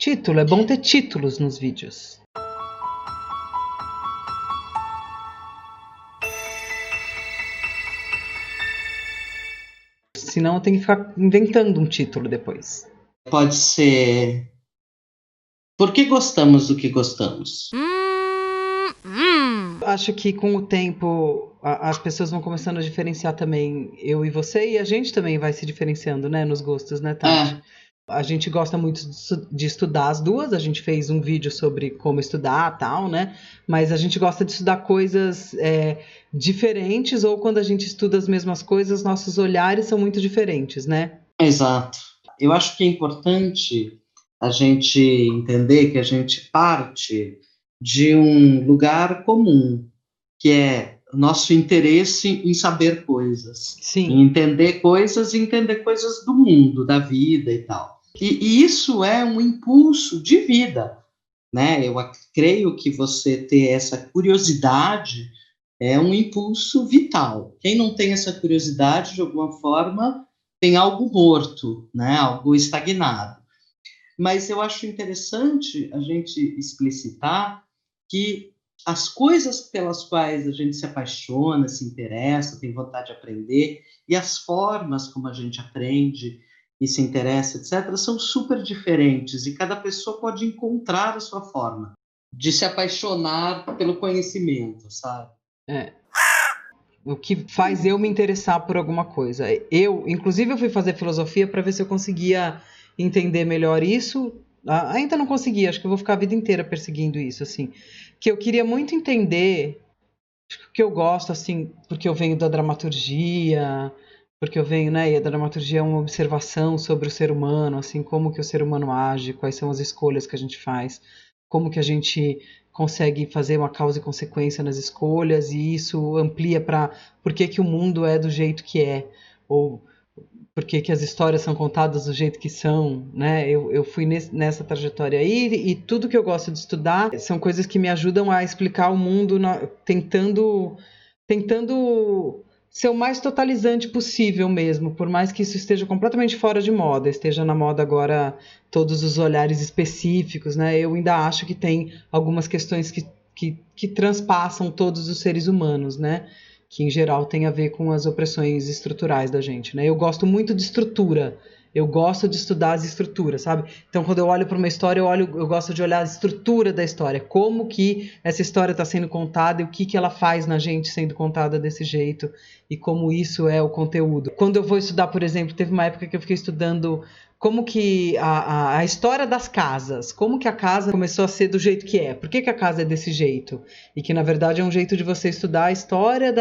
Título, é bom ter títulos nos vídeos. Senão eu tenho que ficar inventando um título depois. Pode ser... Por que gostamos do que gostamos? Acho que com o tempo as pessoas vão começando a diferenciar também eu e você, e a gente também vai se diferenciando, né, nos gostos, né, Tati? A gente gosta muito de estudar as duas, a gente fez um vídeo sobre como estudar tal, né? Mas a gente gosta de estudar coisas diferentes, ou quando a gente estuda as mesmas coisas, nossos olhares são muito diferentes, né? Exato. Eu acho que é importante a gente entender que a gente parte de um lugar comum, que é o nosso interesse em saber coisas, Sim. em entender coisas e entender coisas do mundo, da vida e tal. E isso é um impulso de vida, né? Eu creio que você ter essa curiosidade é um impulso vital. Quem não tem essa curiosidade, de alguma forma, tem algo morto, né? Algo estagnado. Mas eu acho interessante a gente explicitar que as coisas pelas quais a gente se apaixona, se interessa, tem vontade de aprender, e as formas como a gente aprende e se interessa, etc., são super diferentes, e cada pessoa pode encontrar a sua forma de se apaixonar pelo conhecimento, sabe? O que faz eu me interessar por alguma coisa. Inclusive, eu fui fazer filosofia para ver se eu conseguia entender melhor isso. Ainda não consegui, acho que eu vou ficar a vida inteira perseguindo isso, assim. Que eu queria muito entender, que eu gosto, assim, porque eu venho da dramaturgia, porque eu venho, né, e a dramaturgia é uma observação sobre o ser humano, assim, como que o ser humano age, quais são as escolhas que a gente faz, como que a gente consegue fazer uma causa e consequência nas escolhas, e isso amplia para por que o mundo é do jeito que é, ou por que as histórias são contadas do jeito que são, né? Eu fui nessa trajetória aí, e tudo que eu gosto de estudar são coisas que me ajudam a explicar o mundo, tentando ser o mais totalizante possível mesmo, por mais que isso esteja completamente fora de moda, esteja na moda agora todos os olhares específicos, né? Eu ainda acho que tem algumas questões que transpassam todos os seres humanos, né? Que em geral tem a ver com as opressões estruturais da gente, né? Eu gosto muito de estrutura, eu gosto de estudar as estruturas, sabe? Então, quando eu olho para uma história, eu gosto de olhar a estrutura da história, como que essa história está sendo contada e o que ela faz na gente sendo contada desse jeito, e como isso é o conteúdo. Quando eu vou estudar, por exemplo, teve uma época que eu fiquei estudando como que a história das casas, como que a casa começou a ser do jeito que é, por que a casa é desse jeito, e que na verdade é um jeito de você estudar a história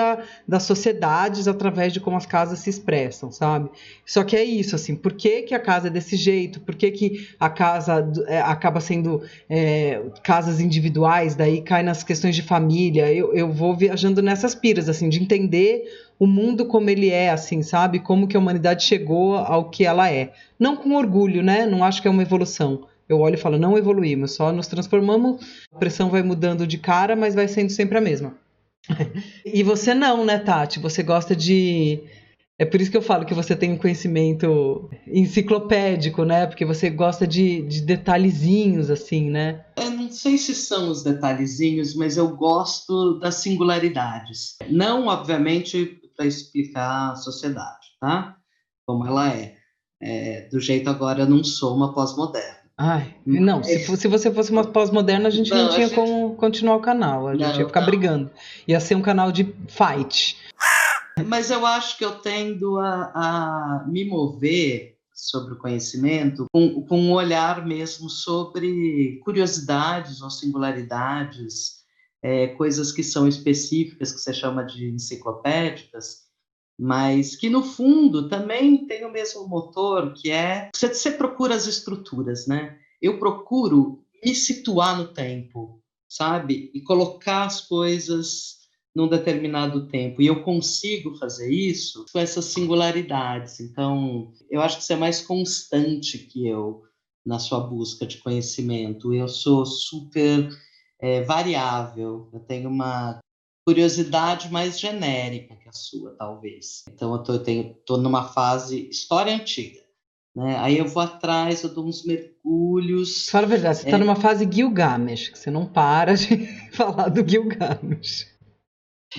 das sociedades através de como as casas se expressam, sabe? Só que é isso, assim, por que a casa é desse jeito, por que a casa acaba sendo casas individuais, daí cai nas questões de família. Eu vou viajando nessas piras, assim, de entender o mundo como ele é, assim, sabe? Como que a humanidade chegou ao que ela é. Não com orgulho, né? Não acho que é uma evolução. Eu olho e falo, não evoluímos, só nos transformamos, a pressão vai mudando de cara, mas vai sendo sempre a mesma. E você não, né, Tati? Você gosta de... É por isso que eu falo que você tem um conhecimento enciclopédico, né? Porque você gosta de detalhezinhos, assim, né? Eu não sei se são os detalhezinhos, mas eu gosto das singularidades. Não, obviamente, para explicar a sociedade, tá? Como ela é. Do jeito agora, eu não sou uma pós-moderna. Ai, não, se você fosse uma pós-moderna, a gente não Não, a tinha gente... como continuar o canal, a gente ia Não, ficar brigando. Ia ser um canal de fight. mas eu acho que eu tendo a me mover sobre o conhecimento com um olhar mesmo sobre curiosidades ou singularidades, coisas que são específicas, que você chama de enciclopédicas, mas que no fundo também tem o mesmo motor, que é você procura as estruturas, né? Eu procuro me situar no tempo, sabe? E colocar as coisas num determinado tempo. E eu consigo fazer isso com essas singularidades. Então, eu acho que você é mais constante que eu na sua busca de conhecimento. Eu sou super variável. Eu tenho uma curiosidade mais genérica que a sua, talvez. Então, eu tô numa fase história antiga. né? Aí eu vou atrás, eu dou uns mergulhos. Fala a verdade, você está numa fase Gilgamesh, que você não para de falar do Gilgamesh.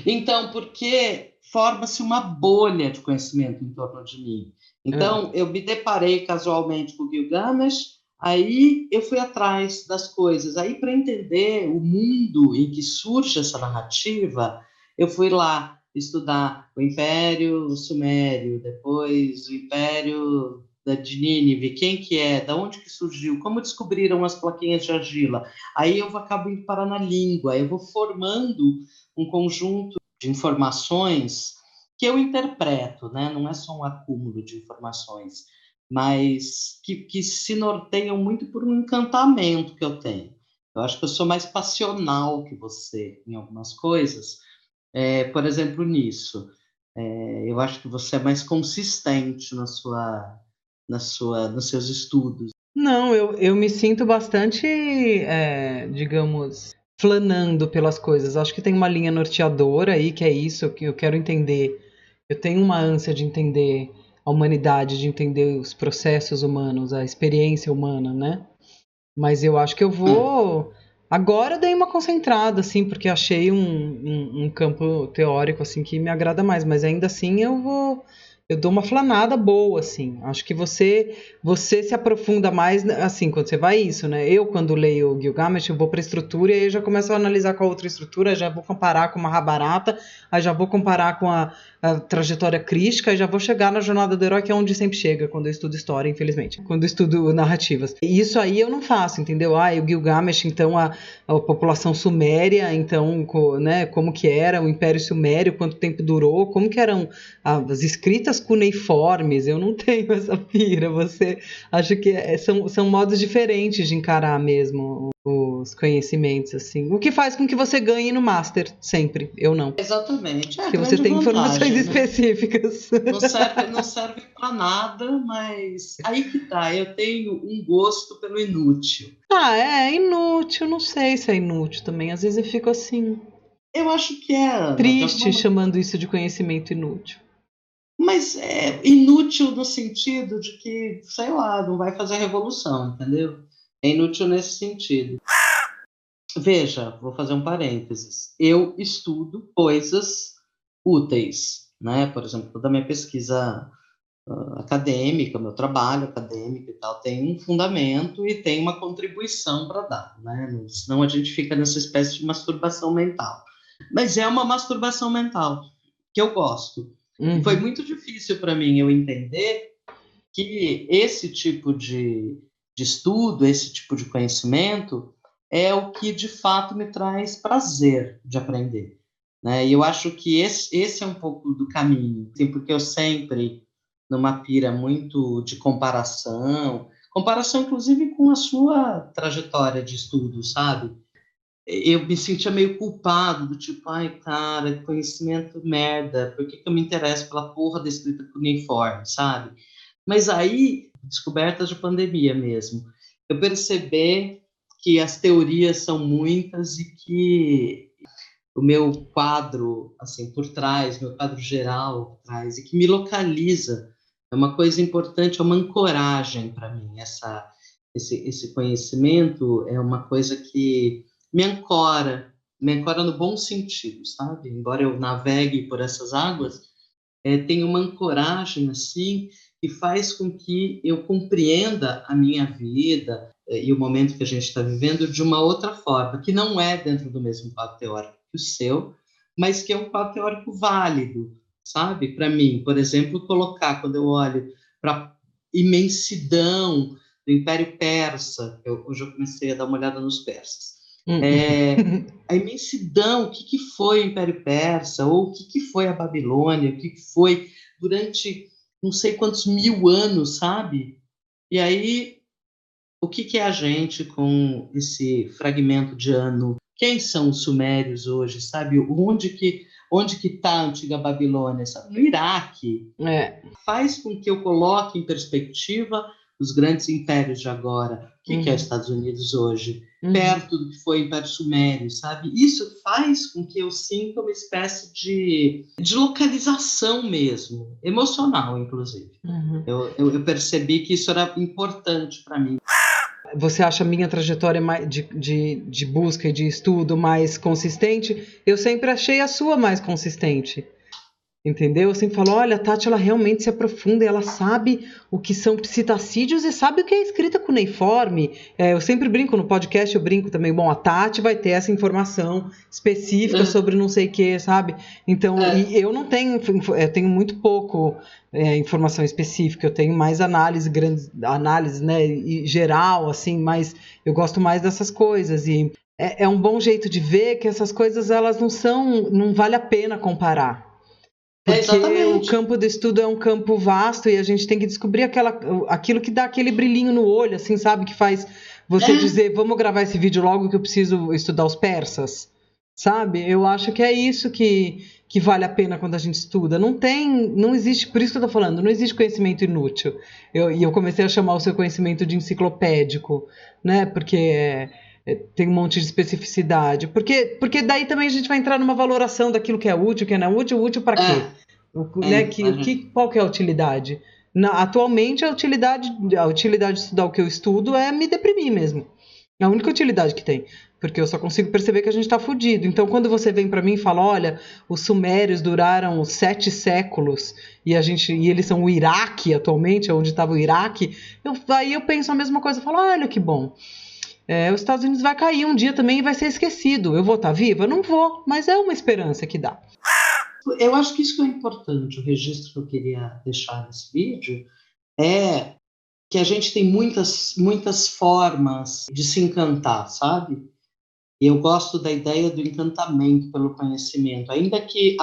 Então, porque forma-se uma bolha de conhecimento em torno de mim. Então, eu me deparei casualmente com o Gilgamesh, aí eu fui atrás das coisas. Aí, para entender o mundo em que surge essa narrativa, eu fui lá estudar o Império Sumério, depois o Império de Nínive, quem que é, da onde que surgiu, como descobriram as plaquinhas de argila. Aí eu acabo indo parar na língua, eu vou formando um conjunto de informações que eu interpreto, né? Não é só um acúmulo de informações, mas que se norteiam muito por um encantamento que eu tenho. Eu acho que eu sou mais passional que você em algumas coisas, por exemplo, nisso. Eu acho que você é mais consistente nos seus estudos. Não, eu me sinto bastante, digamos, flanando pelas coisas. Acho que tem uma linha norteadora aí, que é isso, que eu quero entender. Eu tenho uma ânsia de entender a humanidade, de entender os processos humanos, a experiência humana, né? Mas eu acho que eu vou. Agora eu dei uma concentrada, assim, porque achei um campo teórico, assim, que me agrada mais. Mas ainda assim eu vou. Eu dou uma flanada boa, assim. Acho que você se aprofunda mais, assim, quando você vai isso, né? Eu, quando leio o Gilgamesh, eu vou para a estrutura e aí eu já começo a analisar com a outra estrutura, já vou comparar com uma Mahabharata, aí já vou comparar com a trajetória crística e já vou chegar na jornada do herói, que é onde sempre chega quando eu estudo história, infelizmente. Quando eu estudo narrativas. E isso aí eu não faço, entendeu? O Gilgamesh, então, a população suméria, então, né, como que era o Império Sumério, quanto tempo durou, como que eram as escritas cuneiformes. Eu não tenho essa pira. Você acha que são modos diferentes de encarar mesmo os conhecimentos, assim. O que faz com que você ganhe no Master, sempre. Eu não. Exatamente. Porque você tem informações específicas. Não serve para nada, mas aí que tá. Eu tenho um gosto pelo inútil. Inútil. Não sei se é inútil também. Às vezes eu fico assim. Eu acho que é, Ana, triste chamando isso de conhecimento inútil. Mas é inútil no sentido de que, sei lá, não vai fazer revolução, entendeu? É inútil nesse sentido. Veja, vou fazer um parênteses. Eu estudo coisas úteis, né? Por exemplo, toda a minha pesquisa acadêmica, meu trabalho acadêmico e tal, tem um fundamento e tem uma contribuição para dar, né? Senão a gente fica nessa espécie de masturbação mental. Mas é uma masturbação mental que eu gosto. E foi muito difícil para mim eu entender que esse tipo de estudo, esse tipo de conhecimento é o que de fato me traz prazer de aprender, né? E eu acho que esse é um pouco do caminho, assim, porque eu sempre numa pira muito de comparação inclusive com a sua trajetória de estudo, sabe? Eu me sentia meio culpado, do tipo, ai, cara, conhecimento merda, por que eu me interesso pela porra da escrita cuneiforme, sabe? Mas aí, descobertas de pandemia mesmo, eu percebi que as teorias são muitas e que o meu quadro, assim, por trás, meu quadro geral por trás, e que me localiza, é uma coisa importante, é uma ancoragem para mim, esse conhecimento é uma coisa que me ancora no bom sentido, sabe? Embora eu navegue por essas águas, tem uma ancoragem assim que faz com que eu compreenda a minha vida e o momento que a gente está vivendo de uma outra forma, que não é dentro do mesmo quadro teórico que o seu, mas que é um quadro teórico válido, sabe? Para mim, por exemplo, colocar, quando eu olho para a imensidão do Império Persa, hoje eu comecei a dar uma olhada nos persas, a imensidão, o que foi o Império Persa, ou o que foi a Babilônia, o que foi durante não sei quantos mil anos, sabe? E aí, o que é a gente com esse fragmento de ano? Quem são os sumérios hoje, sabe? Onde que está a antiga Babilônia? Sabe? No Iraque. Faz com que eu coloque em perspectiva os grandes impérios de agora, o que é os Estados Unidos hoje, perto do que foi o Império Sumério, sabe? Isso faz com que eu sinta uma espécie de localização mesmo, emocional, inclusive. Eu percebi que isso era importante para mim. Você acha a minha trajetória de busca e de estudo mais consistente? Eu sempre achei a sua mais consistente. Entendeu? Eu sempre falo, olha, a Tati, ela realmente se aprofunda, ela sabe o que são psitacídeos e sabe o que é escrita cuneiforme. Eu sempre brinco, no podcast eu brinco também, bom, a Tati vai ter essa informação específica sobre não sei o que, sabe? Então, e eu não tenho, eu tenho muito pouco informação específica, eu tenho mais análise, né, e geral, assim, mas eu gosto mais dessas coisas e é um bom jeito de ver que essas coisas, elas não vale a pena comparar. Porque o campo do estudo é um campo vasto e a gente tem que descobrir aquilo que dá aquele brilhinho no olho, assim, sabe? Que faz você dizer, vamos gravar esse vídeo logo que eu preciso estudar os persas, sabe? Eu acho que é isso que vale a pena quando a gente estuda. Não existe, por isso que eu tô falando, não existe conhecimento inútil. E eu comecei a chamar o seu conhecimento de enciclopédico, né? Porque tem um monte de especificidade. Porque daí também a gente vai entrar numa valoração daquilo que é útil, que não é útil para quê? Qual que é a utilidade? Atualmente, a utilidade de estudar o que eu estudo é me deprimir mesmo. É a única utilidade que tem. Porque eu só consigo perceber que a gente está fudido. Então, quando você vem para mim e fala, olha, os sumérios duraram 7 séculos e eles são o Iraque atualmente, onde estava o Iraque, aí eu penso a mesma coisa. Eu falo, olha que bom. Os Estados Unidos vai cair um dia também e vai ser esquecido. Eu vou estar viva? Não vou, mas é uma esperança que dá. Eu acho que isso que é importante. O registro que eu queria deixar nesse vídeo é que a gente tem muitas formas de se encantar, sabe? E eu gosto da ideia do encantamento pelo conhecimento, ainda que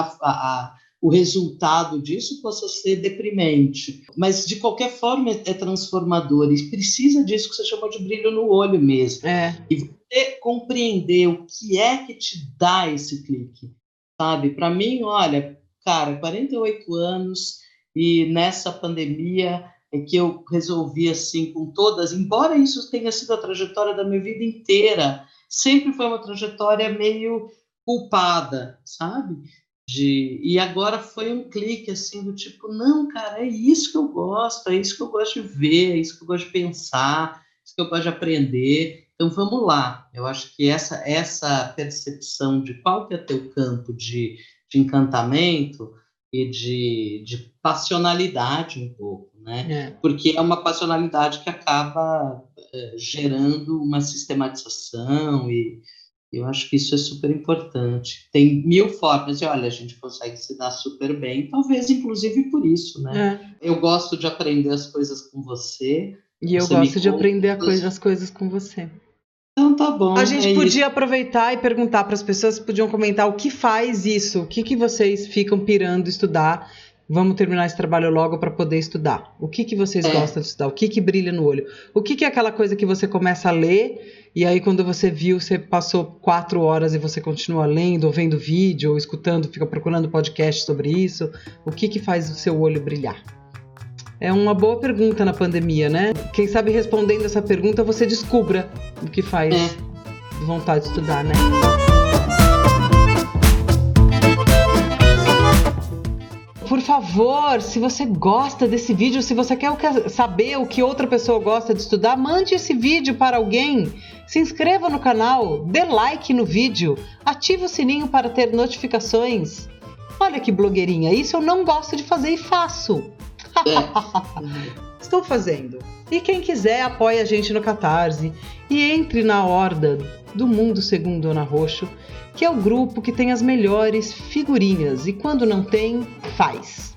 o resultado disso possa ser deprimente. Mas, de qualquer forma, é transformador. E precisa disso que você chamou de brilho no olho mesmo. E você compreender o que é que te dá esse clique, sabe? Para mim, olha, cara, 48 anos e nessa pandemia é que eu resolvi, assim, com todas... Embora isso tenha sido a trajetória da minha vida inteira, sempre foi uma trajetória meio culpada, sabe? E agora foi um clique, assim, do tipo, não, cara, é isso que eu gosto, é isso que eu gosto de ver, é isso que eu gosto de pensar, é isso que eu gosto de aprender. Então, vamos lá. Eu acho que essa percepção de qual que é teu campo de encantamento e de passionalidade um pouco, né? Porque é uma passionalidade que acaba gerando uma sistematização e eu acho que isso é super importante. Tem 1000 formas, e olha, a gente consegue se dar super bem, talvez inclusive por isso, né? Eu gosto de aprender as coisas com você. E eu gosto de aprender as coisas com você. Então tá bom. A gente podia aproveitar e perguntar para as pessoas, podiam comentar o que faz isso, o que vocês ficam pirando estudar. Vamos terminar esse trabalho logo para poder estudar. O que vocês gostam de estudar? O que brilha no olho? O que é aquela coisa que você começa a ler e aí quando você viu, você passou 4 horas e você continua lendo, ou vendo vídeo, ou escutando, fica procurando podcast sobre isso? O que faz o seu olho brilhar? É uma boa pergunta na pandemia, né? Quem sabe respondendo essa pergunta você descubra o que faz vontade de estudar, né? Por favor, se você gosta desse vídeo, se você quer saber o que outra pessoa gosta de estudar, mande esse vídeo para alguém. Se inscreva no canal, dê like no vídeo, ative o sininho para ter notificações. Olha que blogueirinha, isso eu não gosto de fazer e faço. Estou fazendo. E quem quiser, apoie a gente no Catarse e entre na horda do Mundo Segundo Ana Roxo, que é o grupo que tem as melhores figurinhas e quando não tem, faz.